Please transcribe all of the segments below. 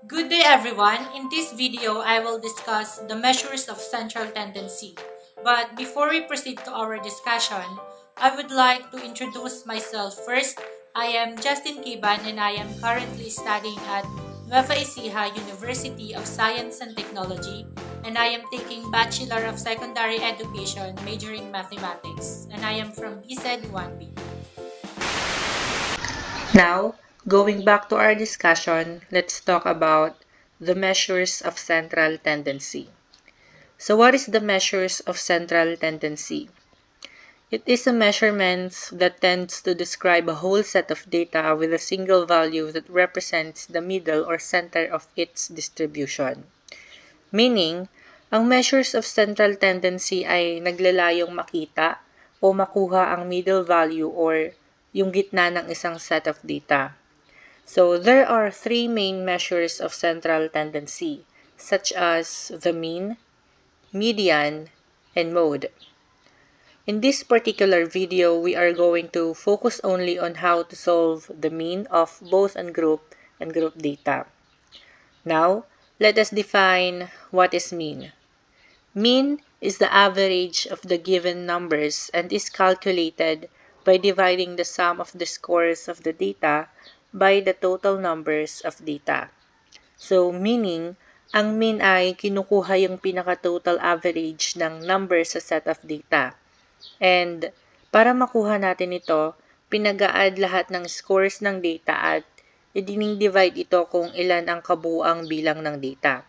Good day everyone. In this video, I will discuss the measures of central tendency. But before we proceed to our discussion, I would like to introduce myself first. I am Justin Kiban and I am currently studying at Nueva Ecija University of Science and Technology, and I am taking Bachelor of Secondary Education majoring Mathematics, and I am from BSED 1B. Now, going back to our discussion, let's talk about the measures of central tendency. So what is the measures of central tendency? It is a measurement that tends to describe a whole set of data with a single value that represents the middle or center of its distribution. Meaning, ang measures of central tendency ay naglalayong makita o makuha ang middle value or yung gitna ng isang set of data. So there are three main measures of central tendency, such as the mean, median, and mode. In this particular video, we are going to focus only on how to solve the mean of both ungroup and group data. Now, let us define what is mean. Mean is the average of the given numbers and is calculated by dividing the sum of the scores of the data by the total numbers of data. So, meaning, ang mean ay kinukuha yung pinaka-total average ng numbers sa set of data. And para makuha natin ito, pinag-a-add lahat ng scores ng data at i-divide ito kung ilan ang kabuuang bilang ng data.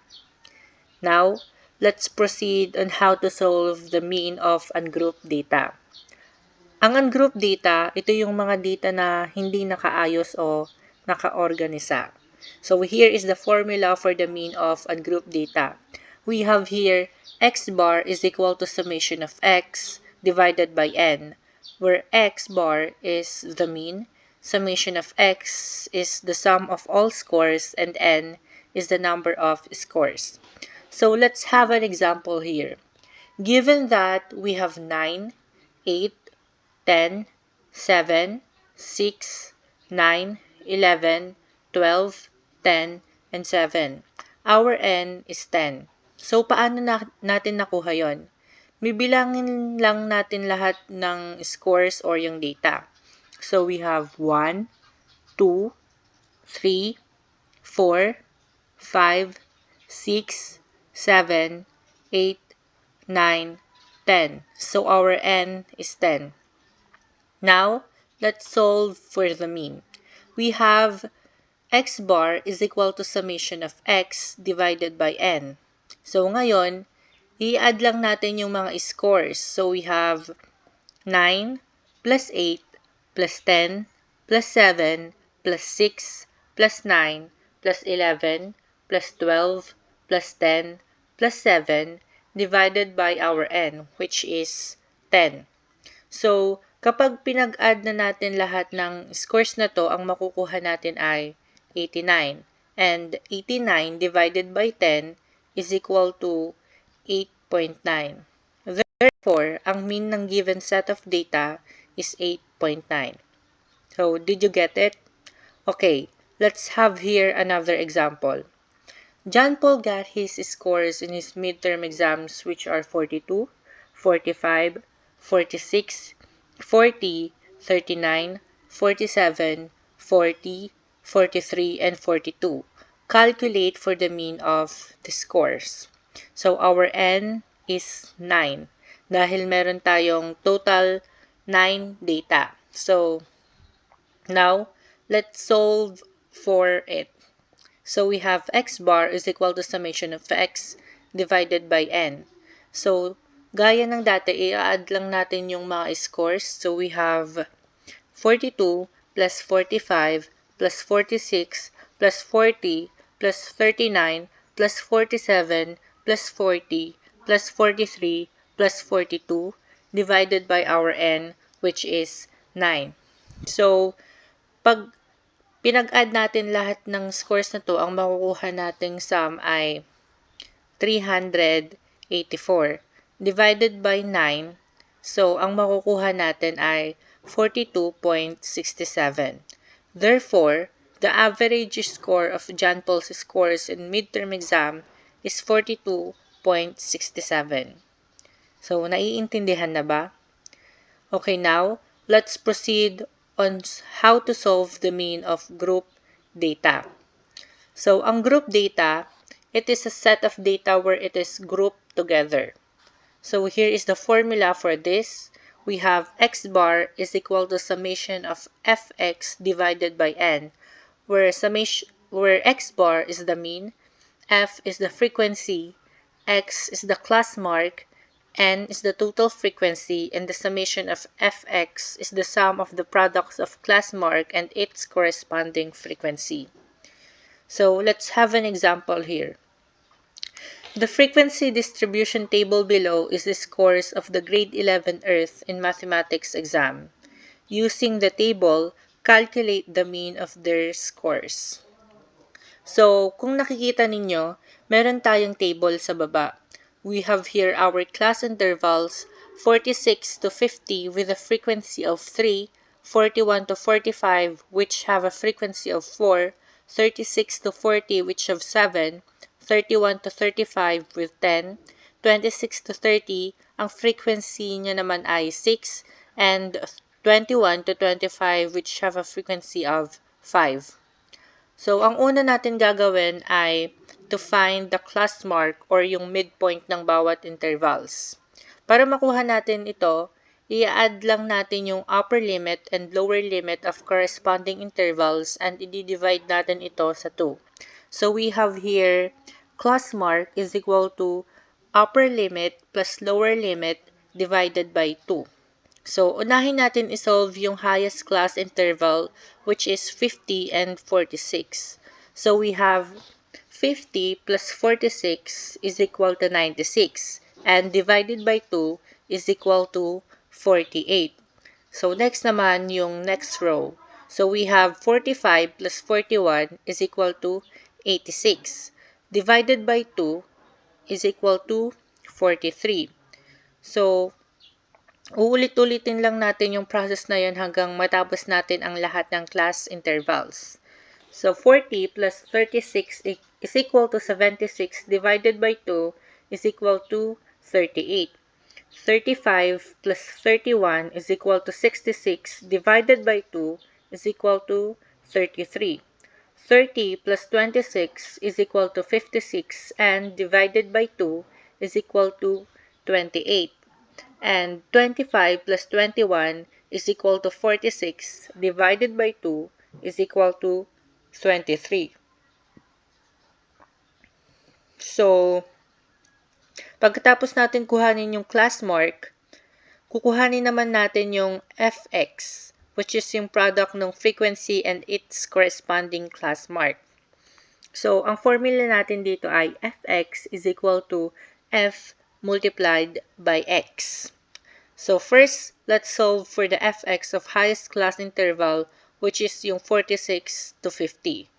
Now, let's proceed on how to solve the mean of ungrouped data. Ang ungrouped data, ito yung mga data na hindi nakaayos o nakaorganisa. So here is the formula for the mean of ungrouped data. We have here x bar is equal to summation of x divided by n, where x bar is the mean, summation of x is the sum of all scores, and n is the number of scores. So let's have an example here. Given that we have 9, 8, 10, 7, 6, 9, 11, 12, 10, and 7. Our n is 10. So, paano natin nakuha yon? Bibilangin lang natin lahat ng scores or yung data. So, we have 1, 2, 3, 4, 5, 6, 7, 8, 9, 10. So, our n is 10. Now, let's solve for the mean. We have x bar is equal to summation of x divided by n. So, ngayon, i-add lang natin yung mga scores. So, we have 9 plus 8 plus 10 plus 7 plus 6 plus 9 plus 11 plus 12 plus 10 plus 7 divided by our n, which is 10. So, kapag pinag-add na natin lahat ng scores na to, ang makukuha natin ay 89. And 89 divided by 10 is equal to 8.9. Therefore, ang mean ng given set of data is 8.9. So, did you get it? Okay, let's have here another example. John Paul got his scores in his midterm exams, which are 42, 45, 46, 40, 39, 47, 40, 43, and 42. Calculate for the mean of the scores. So, our n is 9 dahil meron tayong total 9 data. So, now, let's solve for it. So, we have x bar is equal to summation of x divided by n. So, gaya ng dati, i-add lang natin yung mga scores. So, we have 42 plus 45 plus 46 plus 40 plus 39 plus 47 plus 40 plus 43 plus 42 divided by our n, which is 9. So, pag pinag-add natin lahat ng scores na to, ang makukuha nating sum ay 384 divided by 9. So, ang makukuha natin ay 42.67. Therefore, the average score of John Paul's scores in midterm exam is 42.67. So, naiintindihan na ba? Okay, now, let's proceed on how to solve the mean of group data. So, ang group data, it is a set of data where it is grouped together. So, here is the formula for this. We have x bar is equal to summation of fx divided by n, where x bar is the mean, f is the frequency, x is the class mark, n is the total frequency, and the summation of fx is the sum of the products of class mark and its corresponding frequency. So let's have an example here. The frequency distribution table below is the scores of the grade 11 Earth in mathematics exam. Using the table, calculate the mean of their scores. So, kung nakikita ninyo, meron tayong table sa baba. We have here our class intervals 46 to 50 with a frequency of 3, 41 to 45 which have a frequency of 4, 36 to 40 which have 7, 31 to 35 with 10, 26 to 30, ang frequency niya naman ay 6, and 21 to 25 which have a frequency of 5. So, ang una natin gagawin ay to find the class mark or yung midpoint ng bawat intervals. Para makuha natin ito, i-add lang natin yung upper limit and lower limit of corresponding intervals and i-divide natin ito sa 2. So, we have here class mark is equal to upper limit plus lower limit divided by 2. So, unahin natin isolve yung highest class interval which is 50 and 46. So, we have 50 plus 46 is equal to 96 and divided by 2 is equal to 48. So, next naman yung next row. So, we have 45 plus 41 is equal to 86. Divided by 2 is equal to 43. So, uulit-ulitin lang natin yung process na yun hanggang matapos natin ang lahat ng class intervals. So, 40 plus 36 is equal to 76 divided by 2 is equal to 38. 35 plus 31 is equal to 66 divided by 2 is equal to 33. 30 plus 26 is equal to 56 and divided by 2 is equal to 28. And 25 plus 21 is equal to 46 divided by 2 is equal to 23. So, pagkatapos natin kuhanin yung class mark, kukuhanin naman natin yung fx, which is yung product ng frequency and its corresponding class mark. So, ang formula natin dito ay fx is equal to f multiplied by x. So, first, let's solve for the fx of highest class interval, which is yung 46 to 50.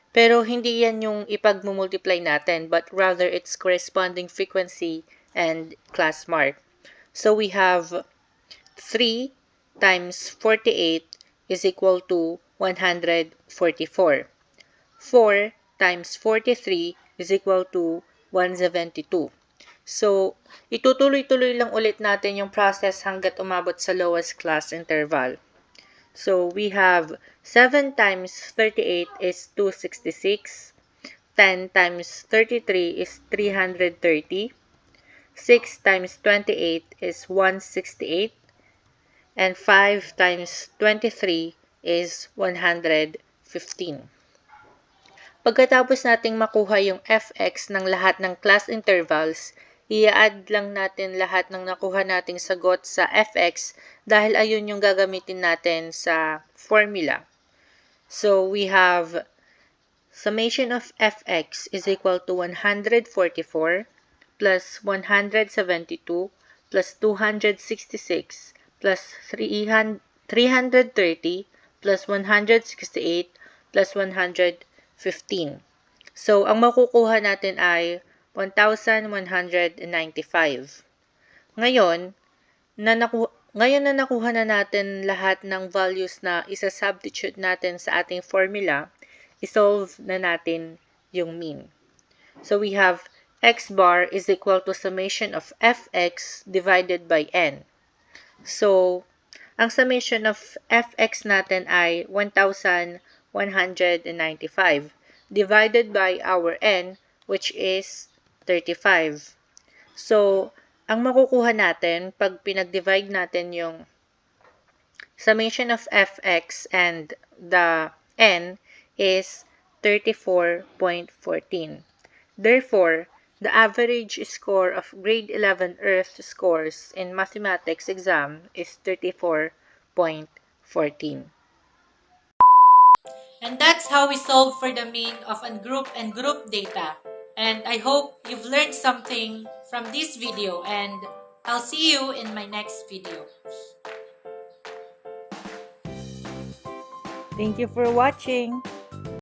Pero hindi yan yung ipagmumultiply natin, but rather its corresponding frequency and class mark. So, we have 3 times 48 is equal to 144. 4 times 43 is equal to 172. So, itutuloy-tuloy lang ulit natin yung process hanggat umabot sa lowest class interval. So, we have 7 times 38 is 266, 10 times 33 is 330, 6 times 28 is 168, and 5 times 23 is 115. Pagkatapos nating makuha yung fx ng lahat ng class intervals, i-add lang natin lahat ng nakuha nating sagot sa fx dahil ayun yung gagamitin natin sa formula. So, we have summation of fx is equal to 144 plus 172 plus 266 plus 330 plus 168 plus 115. So, ang makukuha natin ay 1,195. Ngayon na nakuha na natin lahat ng values na isa-substitute natin sa ating formula, isolve na natin yung mean. So we have x bar is equal to summation of fx divided by n. So, ang summation of fx natin ay 1,195 divided by our n, which is 35. So, ang makukuha natin pag pinag-divide natin yung summation of fx and the n is 34.14. Therefore, the average score of grade 11 Earth scores in mathematics exam is 34.14. And that's how we solve for the mean of ungroup and group data. And I hope you've learned something from this video, and I'll see you in my next video. Thank you for watching.